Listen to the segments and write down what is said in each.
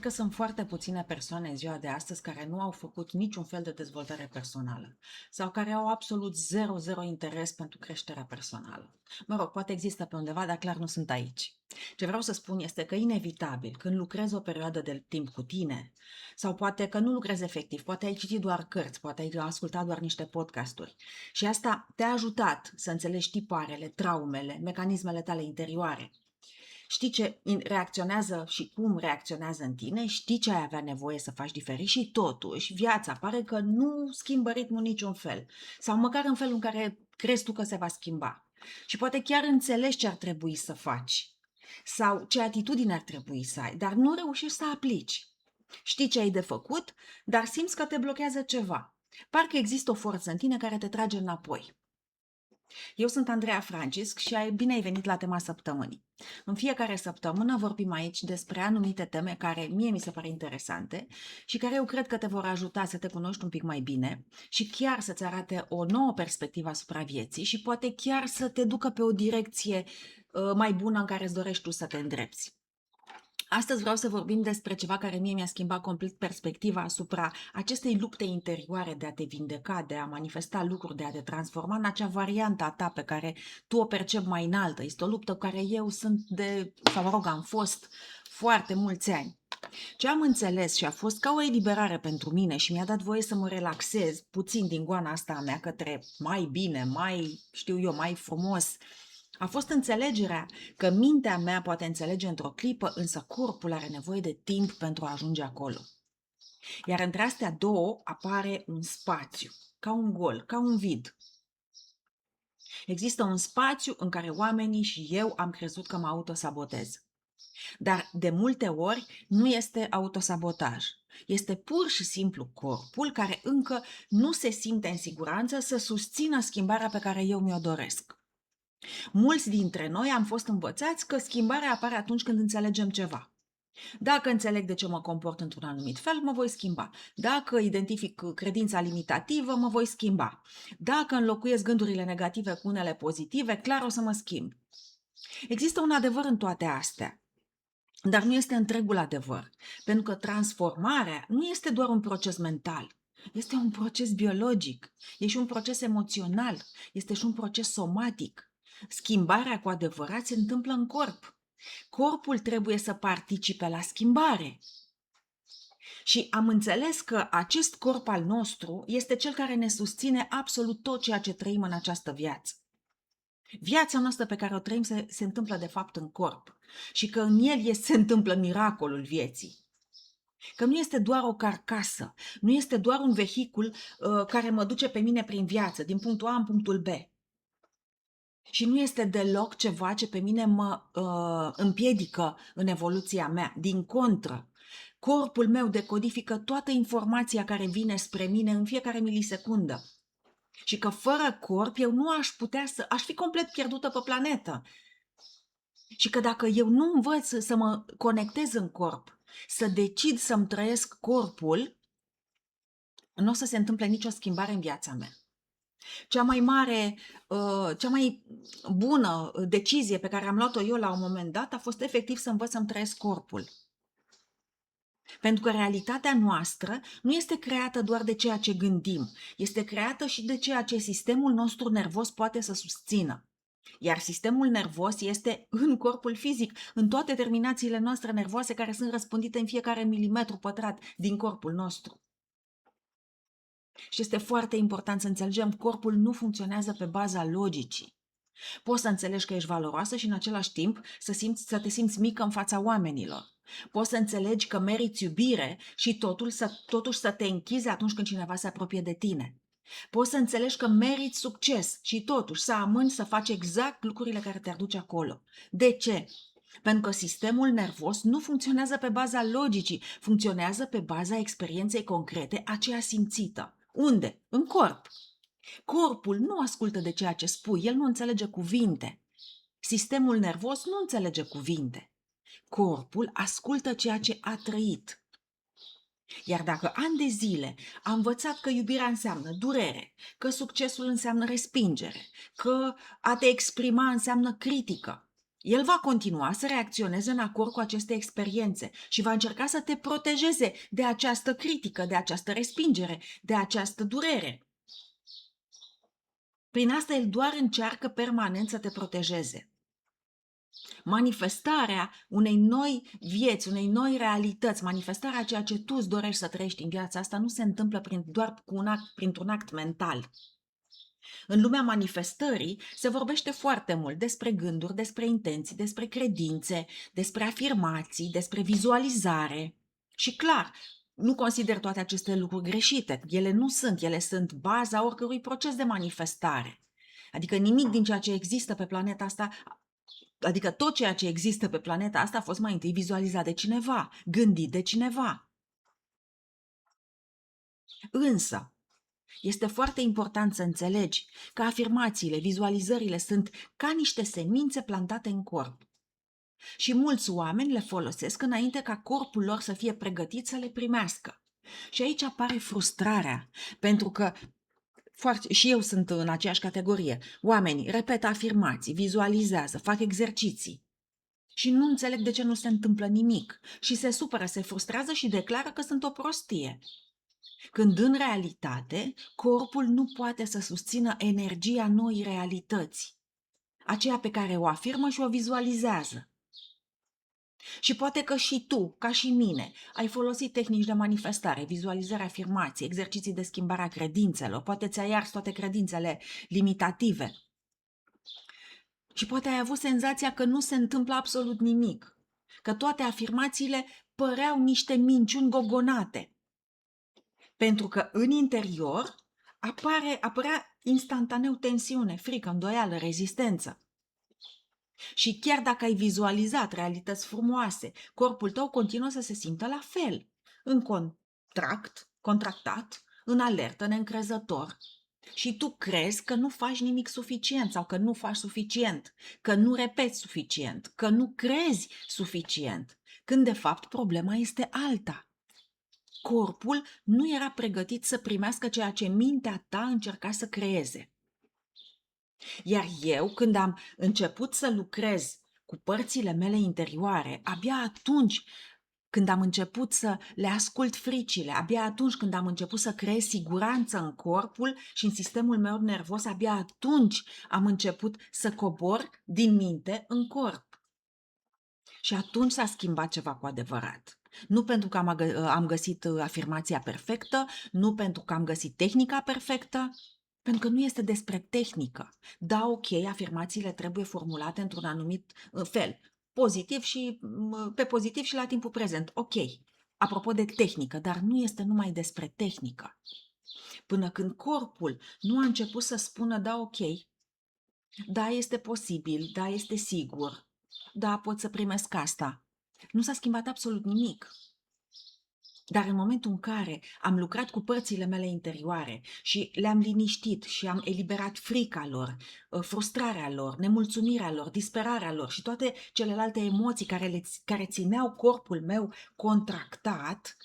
Că sunt foarte puține persoane în ziua de astăzi care nu au făcut niciun fel de dezvoltare personală sau care au absolut zero interes pentru creșterea personală. Mă rog, poate există pe undeva, dar clar nu sunt aici. Ce vreau să spun este că inevitabil, când lucrezi o perioadă de timp cu tine, sau poate că nu lucrezi efectiv, poate ai citit doar cărți, poate ai ascultat doar niște podcasturi și asta te-a ajutat să înțelegi tiparele, traumele, mecanismele tale interioare. Știi ce reacționează și cum reacționează în tine, știi ce ai avea nevoie să faci diferit și totuși viața pare că nu schimbă ritmul niciun fel sau măcar în felul în care crezi tu că se va schimba. Și poate chiar înțelegi ce ar trebui să faci sau ce atitudine ar trebui să ai, dar nu reușești să aplici. Știi ce ai de făcut, dar simți că te blochează ceva. Parcă există o forță în tine care te trage înapoi. Eu sunt Andreea Francisc și bine ai venit la tema săptămânii. În fiecare săptămână vorbim aici despre anumite teme care mie mi se pare interesante și care eu cred că te vor ajuta să te cunoști un pic mai bine și chiar să-ți arate o nouă perspectivă asupra vieții și poate chiar să te ducă pe o direcție mai bună în care îți dorești tu să te îndrepți. Astăzi vreau să vorbim despre ceva care mie mi-a schimbat complet perspectiva asupra acestei lupte interioare de a te vindeca, de a manifesta lucruri, de a te transforma în acea variantă a ta pe care tu o percepi mai înaltă. Este o luptă cu care eu sunt sau mă rog, am fost foarte mulți ani. Ce am înțeles și a fost ca o eliberare pentru mine și mi-a dat voie să mă relaxez puțin din goana asta a mea către mai bine, mai, știu eu, mai frumos, a fost înțelegerea că mintea mea poate înțelege într-o clipă, însă corpul are nevoie de timp pentru a ajunge acolo. Iar între astea două apare un spațiu, ca un gol, ca un vid. Există un spațiu în care oamenii și eu am crezut că mă autosabotez. Dar de multe ori nu este autosabotaj. Este pur și simplu corpul care încă nu se simte în siguranță să susțină schimbarea pe care eu mi-o doresc. Mulți dintre noi am fost învățați că schimbarea apare atunci când înțelegem ceva. Dacă înțeleg de ce mă comport într-un anumit fel, mă voi schimba. Dacă identific credința limitativă, mă voi schimba. Dacă înlocuiesc gândurile negative cu unele pozitive, clar o să mă schimb. Există un adevăr în toate astea, dar nu este întregul adevăr, pentru că transformarea nu este doar un proces mental. Este un proces biologic, este și un proces emoțional, este și un proces somatic. Schimbarea cu adevărat se întâmplă în corp. Corpul trebuie să participe la schimbare. Și am înțeles că acest corp al nostru este cel care ne susține absolut tot ceea ce trăim în această viață. Viața noastră pe care o trăim se întâmplă de fapt în corp și că în el se întâmplă miracolul vieții. Că nu este doar o carcasă, nu este doar un vehicul care mă duce pe mine prin viață, din punctul A în punctul B. Și nu este deloc ceva ce pe mine mă împiedică în evoluția mea. Din contră, corpul meu decodifică toată informația care vine spre mine în fiecare milisecundă. Și că fără corp eu nu aș fi complet pierdută pe planetă. Și că dacă eu nu învăț să mă conectez în corp, să decid să-mi trăiesc corpul, nu o să se întâmple nicio schimbare în viața mea. Cea mai bună decizie pe care am luat-o eu la un moment dat a fost efectiv să învăț să-mi trăiesc corpul. Pentru că realitatea noastră nu este creată doar de ceea ce gândim, este creată și de ceea ce sistemul nostru nervos poate să susțină. Iar sistemul nervos este în corpul fizic, în toate terminațiile noastre nervoase care sunt răspândite în fiecare milimetru pătrat din corpul nostru. Și este foarte important să înțelegem, corpul nu funcționează pe baza logicii. Poți să înțelegi că ești valoroasă și în același timp să te simți mică în fața oamenilor. Poți să înțelegi că meriți iubire și totuși să te închizi atunci când cineva se apropie de tine. Poți să înțelegi că meriți succes și totuși să amâni să faci exact lucrurile care te-ar duce acolo. De ce? Pentru că sistemul nervos nu funcționează pe baza logicii, funcționează pe baza experienței concrete, aceea simțită. Unde? În corp. Corpul nu ascultă de ceea ce spui, el nu înțelege cuvinte. Sistemul nervos nu înțelege cuvinte. Corpul ascultă ceea ce a trăit. Iar dacă ani de zile a învățat că iubirea înseamnă durere, că succesul înseamnă respingere, că a te exprima înseamnă critică, El va continua să reacționeze în acord cu aceste experiențe și va încerca să te protejeze de această critică, de această respingere, de această durere. Prin asta el doar încearcă permanent să te protejeze. Manifestarea unei noi vieți, unei noi realități, manifestarea a ceea ce tu îți dorești să trăiești în viața asta nu se întâmplă doar printr-un act mental. În lumea manifestării se vorbește foarte mult despre gânduri, despre intenții, despre credințe, despre afirmații, despre vizualizare. Și clar, nu consider toate aceste lucruri greșite. Ele sunt baza oricărui proces de manifestare. Adică nimic din ceea ce există pe planeta asta, adică tot ceea ce există pe planeta asta a fost mai întâi vizualizat de cineva, gândit de cineva. Însă, este foarte important să înțelegi că afirmațiile, vizualizările sunt ca niște semințe plantate în corp. Și mulți oameni le folosesc înainte ca corpul lor să fie pregătit să le primească. Și aici apare frustrarea, pentru că și eu sunt în aceeași categorie. Oamenii repetă afirmații, vizualizează, fac exerciții și nu înțeleg de ce nu se întâmplă nimic și se supără, se frustrează și declară că sunt o prostie. Când în realitate, corpul nu poate să susțină energia noii realități, aceea pe care o afirmă și o vizualizează. Și poate că și tu, ca și mine, ai folosit tehnici de manifestare, vizualizări, afirmații, exerciții de schimbare a credințelor, poate ți-ai ars toate credințele limitative. Și poate ai avut senzația că nu se întâmplă absolut nimic, că toate afirmațiile păreau niște minciuni gogonate. Pentru că în interior apărea instantaneu tensiune, frică, îndoială, rezistență. Și chiar dacă ai vizualizat realități frumoase, corpul tău continuă să se simtă la fel, în contractat, în alertă, neîncrezător. Și tu crezi că nu faci nimic suficient sau că nu faci suficient, că nu repeți suficient, că nu crezi suficient, când de fapt problema este alta. Corpul nu era pregătit să primească ceea ce mintea ta încerca să creeze. Iar eu, când am început să lucrez cu părțile mele interioare, abia atunci când am început să le ascult fricile, abia atunci când am început să creez siguranță în corpul și în sistemul meu nervos, abia atunci am început să cobor din minte în corp. Și atunci s-a schimbat ceva cu adevărat. Nu pentru că am găsit afirmația perfectă, nu pentru că am găsit tehnica perfectă, pentru că nu este despre tehnică. Da, ok, afirmațiile trebuie formulate într-un anumit fel, pozitiv și pe pozitiv și la timpul prezent. Ok, apropo de tehnică, dar nu este numai despre tehnică. Până când corpul nu a început să spună da, ok, da, este posibil, da, este sigur, da, pot să primesc asta. Nu s-a schimbat absolut nimic. Dar în momentul în care am lucrat cu părțile mele interioare și le-am liniștit și am eliberat frica lor, frustrarea lor, nemulțumirea lor, disperarea lor și toate celelalte emoții care țineau corpul meu contractat,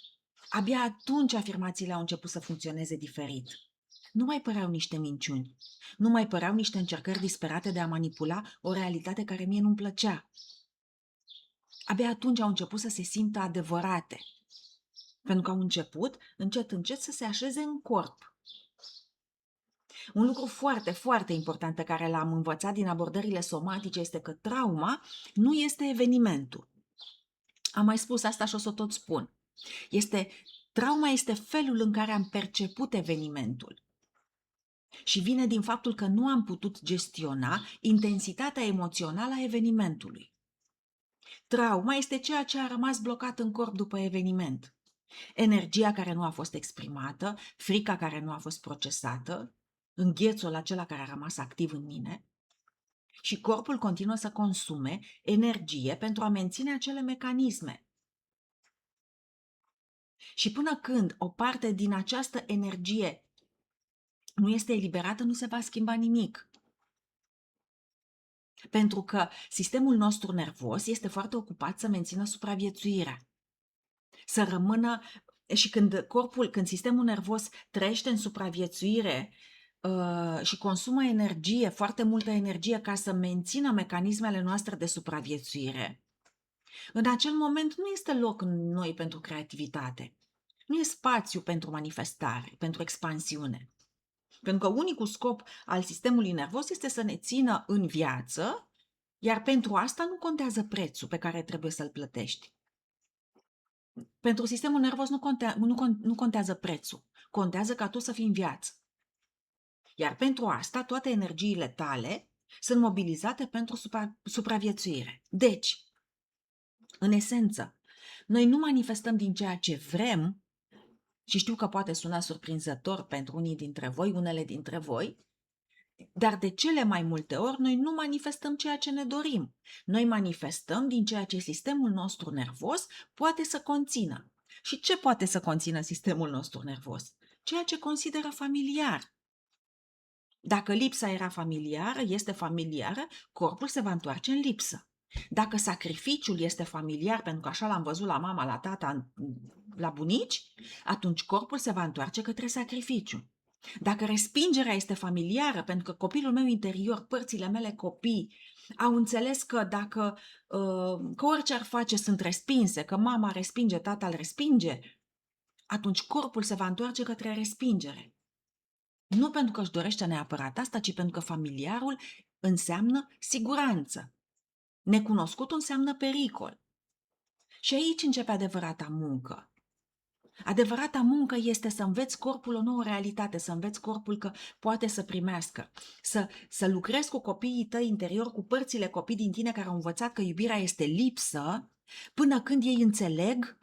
abia atunci afirmațiile au început să funcționeze diferit. Nu mai păreau niște minciuni, nu mai păreau niște încercări disperate de a manipula o realitate care mie nu-mi plăcea. Abia atunci au început să se simtă adevărate. Pentru că au început, încet, să se așeze în corp. Un lucru foarte, foarte important pe care l-am învățat din abordările somatice este că trauma nu este evenimentul. Am mai spus asta și o să tot spun. Trauma este felul în care am perceput evenimentul. Și vine din faptul că nu am putut gestiona intensitatea emoțională a evenimentului. Trauma este ceea ce a rămas blocat în corp după eveniment. Energia care nu a fost exprimată, frica care nu a fost procesată, înghețul acela care a rămas activ în mine și corpul continuă să consume energie pentru a menține acele mecanisme. Și până când o parte din această energie nu este eliberată, nu se va schimba nimic. Pentru că sistemul nostru nervos este foarte ocupat să mențină supraviețuirea. Să rămână. Și când sistemul nervos trăiește în supraviețuire, și consumă energie, foarte multă energie, ca să mențină mecanismele noastre de supraviețuire, în acel moment nu este loc în noi pentru creativitate. Nu e spațiu pentru manifestare, pentru expansiune. Pentru că unicul scop al sistemului nervos este să ne țină în viață, iar pentru asta nu contează prețul pe care trebuie să-l plătești. Pentru sistemul nervos nu contează prețul, contează ca tu să fii în viață. Iar pentru asta toate energiile tale sunt mobilizate pentru supraviețuire. Deci, în esență, noi nu manifestăm din ceea ce vrem, și știu că poate suna surprinzător pentru unii dintre voi, unele dintre voi, dar de cele mai multe ori noi nu manifestăm ceea ce ne dorim. Noi manifestăm din ceea ce sistemul nostru nervos poate să conțină. Și ce poate să conțină sistemul nostru nervos? Ceea ce consideră familiar. Dacă lipsa era familiară, este familiară, corpul se va întoarce în lipsă. Dacă sacrificiul este familiar, pentru că așa l-am văzut la mama, la tata, la bunici, atunci corpul se va întoarce către sacrificiu. Dacă respingerea este familiară, pentru că copilul meu interior, părțile mele copii, au înțeles că că orice ar face sunt respinse, că mama respinge, tata îl respinge, atunci corpul se va întoarce către respingere. Nu pentru că își dorește neapărat asta, ci pentru că familiarul înseamnă siguranță. Necunoscutul înseamnă pericol. Și aici începe adevărata muncă. Adevărata muncă este să înveți corpul o nouă realitate, să înveți corpul că poate să primească, să lucrezi cu copiii tăi interior, cu părțile copii din tine care au învățat că iubirea este lipsă, până când ei înțeleg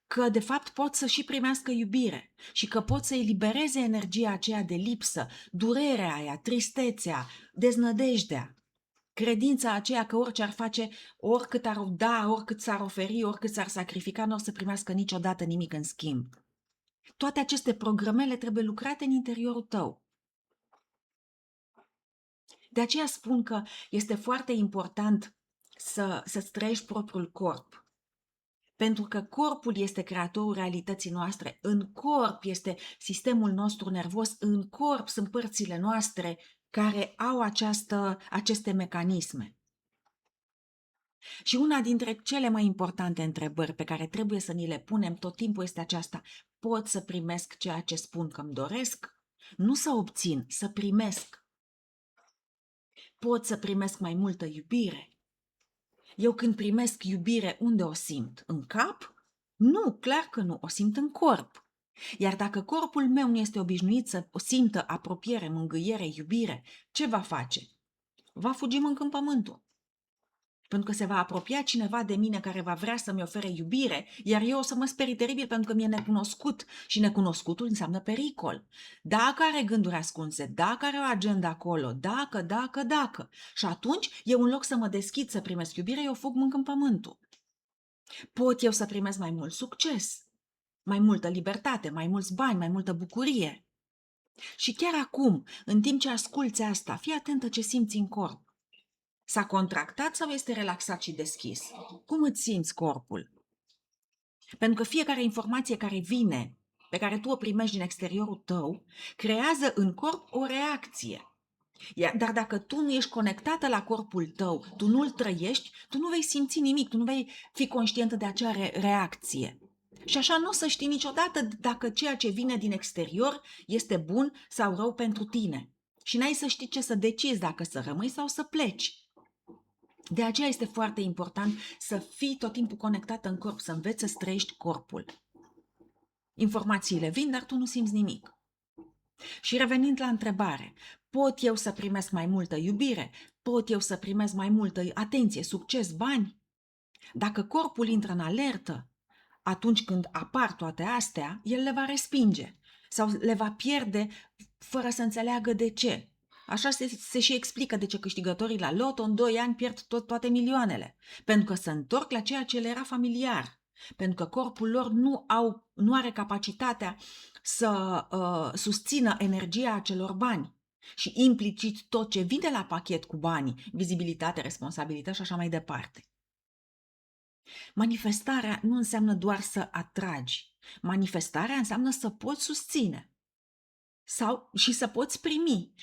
că de fapt pot să și primească iubire și că pot să elibereze energia aceea de lipsă, durerea aia, tristețea, deznădejdea, credința aceea că orice ar face, oricât ar da, oricât s-ar oferi, oricât s-ar sacrifica, nu o să primească niciodată nimic în schimb. Toate aceste programele trebuie lucrate în interiorul tău. De aceea spun că este foarte important să-ți trăiești propriul corp. Pentru că corpul este creatorul realității noastre, în corp este sistemul nostru nervos, în corp sunt părțile noastre care au aceste mecanisme. Și una dintre cele mai importante întrebări pe care trebuie să ni le punem tot timpul este aceasta: pot să primesc ceea ce spun că îmi doresc? Nu să obțin, să primesc. Pot să primesc mai multă iubire? Eu când primesc iubire, unde o simt? În cap? Nu, clar că nu, o simt în corp. Iar dacă corpul meu nu este obișnuit să simtă apropiere, mângâiere, iubire, ce va face? Va fugi mâncând pământul. Pentru că se va apropia cineva de mine care va vrea să-mi ofere iubire, iar eu o să mă sperii teribil pentru că mi-e necunoscut și necunoscutul înseamnă pericol. Dacă are gânduri ascunse, dacă are o agendă acolo, dacă. Și atunci, eu în loc să mă deschid să primesc iubire, eu fug mâncând pământul. Pot eu să primesc mai mult succes, mai multă libertate, mai mulți bani, mai multă bucurie. Și chiar acum, în timp ce asculți asta, fii atentă ce simți în corp. S-a contractat sau este relaxat și deschis? Cum îți simți corpul? Pentru că fiecare informație care vine, pe care tu o primești din exteriorul tău, creează în corp o reacție. Dar dacă tu nu ești conectată la corpul tău, tu nu-l trăiești, tu nu vei simți nimic, tu nu vei fi conștientă de acea reacție. Și așa nu o să știi niciodată dacă ceea ce vine din exterior este bun sau rău pentru tine. Și n-ai să știi ce să decizi, dacă să rămâi sau să pleci. De aceea este foarte important să fii tot timpul conectată în corp, să înveți să trăiești corpul. Informațiile vin, dar tu nu simți nimic. Și revenind la întrebare, pot eu să primesc mai multă iubire? Pot eu să primesc mai multă atenție, succes, bani? Dacă corpul intră în alertă, atunci când apar toate astea, el le va respinge sau le va pierde fără să înțeleagă de ce. Așa se și explică de ce câștigătorii la loto în 2 ani pierd toate milioanele. Pentru că se întorc la ceea ce le era familiar. Pentru că corpul lor nu are capacitatea să susțină energia acelor bani. Și implicit tot ce vine la pachet cu banii, vizibilitate, responsabilitate și așa mai departe. Manifestarea nu înseamnă doar să atragi. Manifestarea înseamnă să poți susține. sau și să poți primi.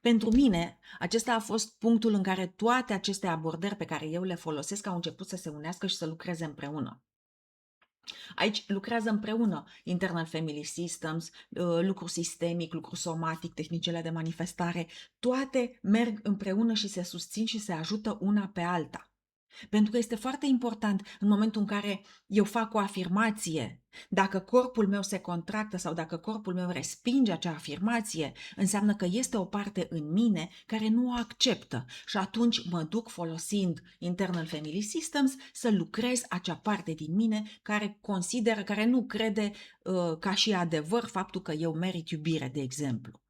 Pentru mine, acesta a fost punctul în care toate aceste abordări pe care eu le folosesc au început să se unească și să lucreze împreună. Aici lucrează împreună Internal Family Systems, lucru sistemic, lucru somatic, tehnicile de manifestare, toate merg împreună și se susțin și se ajută una pe alta. Pentru că este foarte important în momentul în care eu fac o afirmație, dacă corpul meu se contractă sau dacă corpul meu respinge acea afirmație, înseamnă că este o parte în mine care nu o acceptă și atunci mă duc folosind Internal Family Systems să lucrez acea parte din mine care consideră, care nu crede ca și adevăr faptul că eu merit iubire, de exemplu.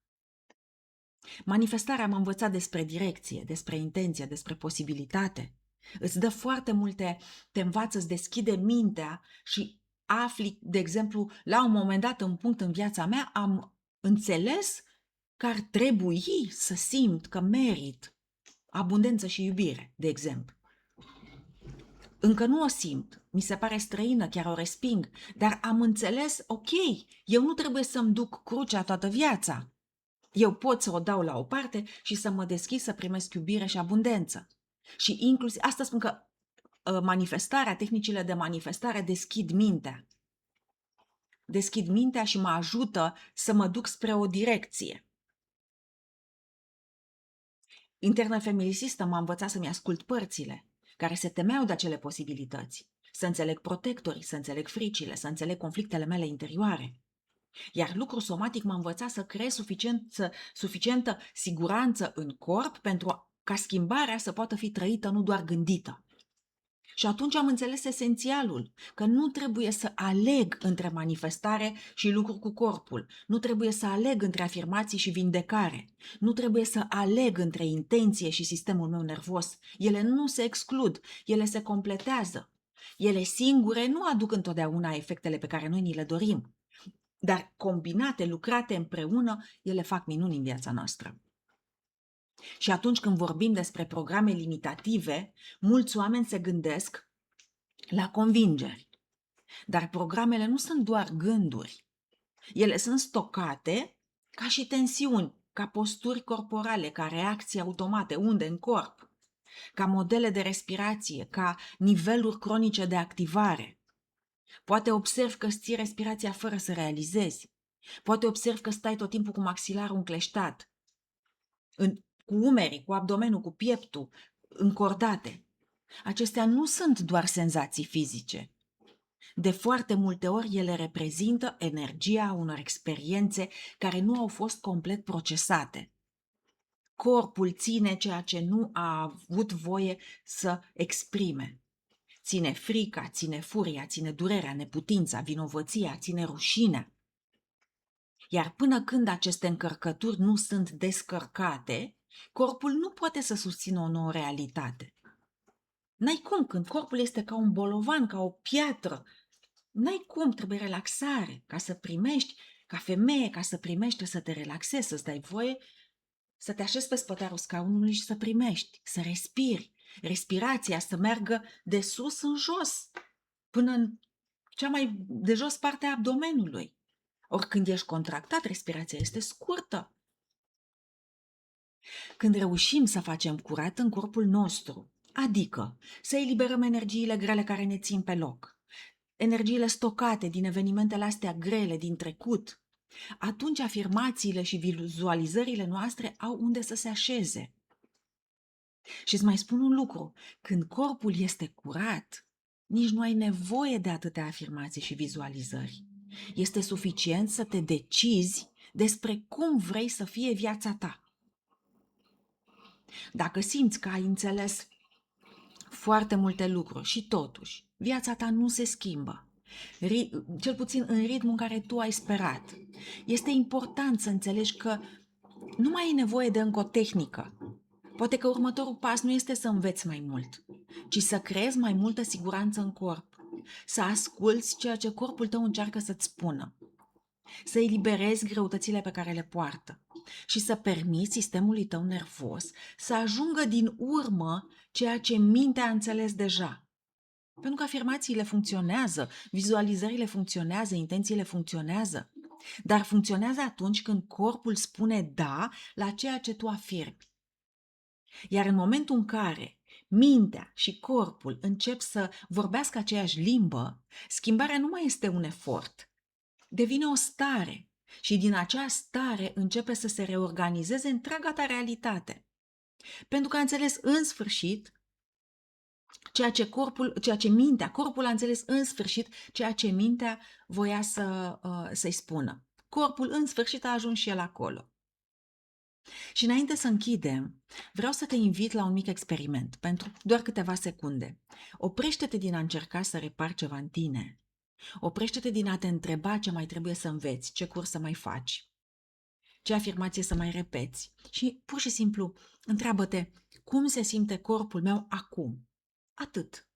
Manifestarea m-a învățat despre direcție, despre intenție, despre posibilitate. Îți dă foarte multe, te învață, îți deschide mintea și afli, de exemplu, la un moment dat, în punct în viața mea, am înțeles că ar trebui să simt că merit abundență și iubire, de exemplu. Încă nu o simt, mi se pare străină, chiar o resping, dar am înțeles, ok, eu nu trebuie să-mi duc crucea toată viața. Eu pot să o dau la o parte și să mă deschid să primesc iubire și abundență. Și inclusiv, asta spun că manifestarea, tehnicile de manifestare deschid mintea. Deschid mintea și mă ajută să mă duc spre o direcție. Internal Family System m-a învățat să-mi ascult părțile, care se temeau de acele posibilități. Să înțeleg protectorii, să înțeleg fricile, să înțeleg conflictele mele interioare. Iar lucrul somatic m-a învățat să creez suficientă siguranță în corp pentru ca schimbarea să poată fi trăită, nu doar gândită. Și atunci am înțeles esențialul, că nu trebuie să aleg între manifestare și lucru cu corpul, nu trebuie să aleg între afirmații și vindecare, nu trebuie să aleg între intenție și sistemul meu nervos. Ele nu se exclud, ele se completează. Ele singure nu aduc întotdeauna efectele pe care noi ni le dorim, dar combinate, lucrate împreună, ele fac minuni în viața noastră. Și atunci când vorbim despre programe limitative, mulți oameni se gândesc la convingeri. Dar programele nu sunt doar gânduri. Ele sunt stocate ca și tensiuni, ca posturi corporale, ca reacții automate, unde în corp, ca modele de respirație, ca niveluri cronice de activare. Poate observi că îți ții respirația fără să realizezi. Poate observi că stai tot timpul cu maxilarul încleștat, cu umerii, cu abdomenul, cu pieptul, încordate. Acestea nu sunt doar senzații fizice. De foarte multe ori ele reprezintă energia unor experiențe care nu au fost complet procesate. Corpul ține ceea ce nu a avut voie să exprime. Ține frica, ține furia, ține durerea, neputința, vinovăția, ține rușinea. Iar până când aceste încărcături nu sunt descărcate, corpul nu poate să susțină o nouă realitate. N-ai cum, când corpul este ca un bolovan, ca o piatră, n-ai cum, trebuie relaxare. Ca să primești, ca femeie, ca să primești, să te relaxezi, să-ți dai voie să te așezi pe spătarul scaunului și să primești, să respiri. Respirația să meargă de sus în jos, până în cea mai de jos parte a abdomenului. Ori când ești contractat, respirația este scurtă. Când reușim să facem curat în corpul nostru, adică să eliberăm energiile grele care ne țin pe loc, energiile stocate din evenimentele astea grele din trecut, atunci afirmațiile și vizualizările noastre au unde să se așeze. Și îți mai spun un lucru, când corpul este curat, nici nu ai nevoie de atâtea afirmații și vizualizări. Este suficient să te decizi despre cum vrei să fie viața ta. Dacă simți că ai înțeles foarte multe lucruri și totuși viața ta nu se schimbă, cel puțin în ritmul în care tu ai sperat, este important să înțelegi că nu mai ai nevoie de încă o tehnică. Poate că următorul pas nu este să înveți mai mult, ci să creezi mai multă siguranță în corp, să asculți ceea ce corpul tău încearcă să-ți spună, să eliberezi greutățile pe care le poartă și să permiți sistemului tău nervos să ajungă din urmă ceea ce mintea a înțeles deja. Pentru că afirmațiile funcționează, vizualizările funcționează, intențiile funcționează. dar funcționează atunci când corpul spune da la ceea ce tu afirmi. Iar în momentul în care mintea și corpul încep să vorbească aceeași limbă, schimbarea nu mai este un efort, devine o stare și din acea stare începe să se reorganizeze întreaga ta realitate. Pentru că a înțeles în sfârșit corpul a înțeles în sfârșit ceea ce mintea voia să-i spună. Corpul în sfârșit a ajuns și el acolo. Și înainte să închidem, vreau să te invit la un mic experiment, pentru doar câteva secunde. Oprește-te din a încerca să repari ceva în tine. Oprește-te din a te întreba ce mai trebuie să înveți, ce curs să mai faci, ce afirmație să mai repeți. Și pur și simplu întreabă-te cum se simte corpul meu acum. Atât.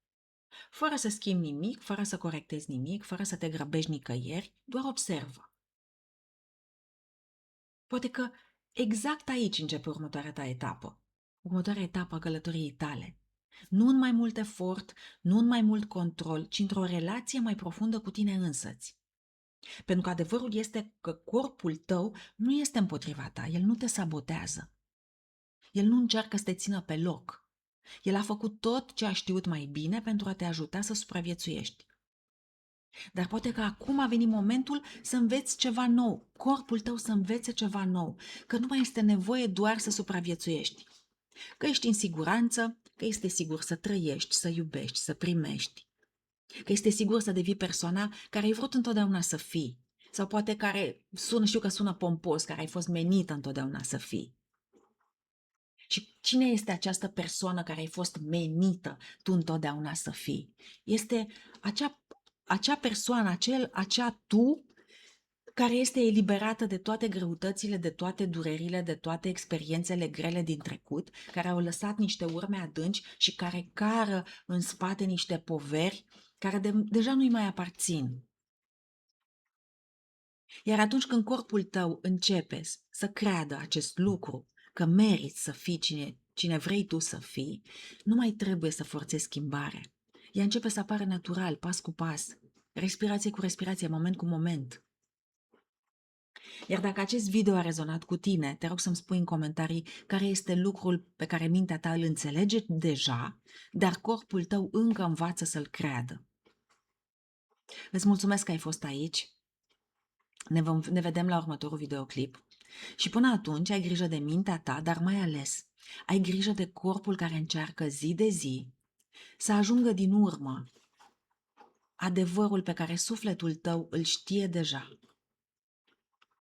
Fără să schimbi nimic, fără să corectezi nimic, fără să te grăbești nicăieri, doar observă. Poate că exact aici începe următoarea ta etapă. Următoarea etapă a călătoriei tale. Nu în mai mult efort, nu în mai mult control, ci într-o relație mai profundă cu tine însăți. Pentru că adevărul este că corpul tău nu este împotriva ta, el nu te sabotează. El nu încearcă să te țină pe loc. El a făcut tot ce a știut mai bine pentru a te ajuta să supraviețuiești. Dar poate că acum a venit momentul să înveți ceva nou, corpul tău să învețe ceva nou, că nu mai este nevoie doar să supraviețuiești. Că ești în siguranță, că este sigur să trăiești, să iubești, să primești, că este sigur să devii persoana care ai vrut întotdeauna să fii, sau poate știu că sună pompos, care ai fost menită întotdeauna să fii. Și cine este această persoană care ai fost menită tu întotdeauna să fii? Este acea persoană, acea tu care este eliberată de toate greutățile, de toate durerile, de toate experiențele grele din trecut, care au lăsat niște urme adânci și care cară în spate niște poveri care deja nu-i mai aparțin. Iar atunci când corpul tău începe să creadă acest lucru, că meriți să fii cine vrei tu să fii, nu mai trebuie să forțezi schimbare. Ea începe să apară natural, pas cu pas, respirație cu respirație, moment cu moment. Iar dacă acest video a rezonat cu tine, te rog să-mi spui în comentarii care este lucrul pe care mintea ta îl înțelege deja, dar corpul tău încă învață să-l creadă. Îți mulțumesc că ai fost aici. Ne vedem la următorul videoclip. Și până atunci ai grijă de mintea ta, dar mai ales ai grijă de corpul care încearcă zi de zi să ajungă din urmă adevărul pe care sufletul tău îl știe deja.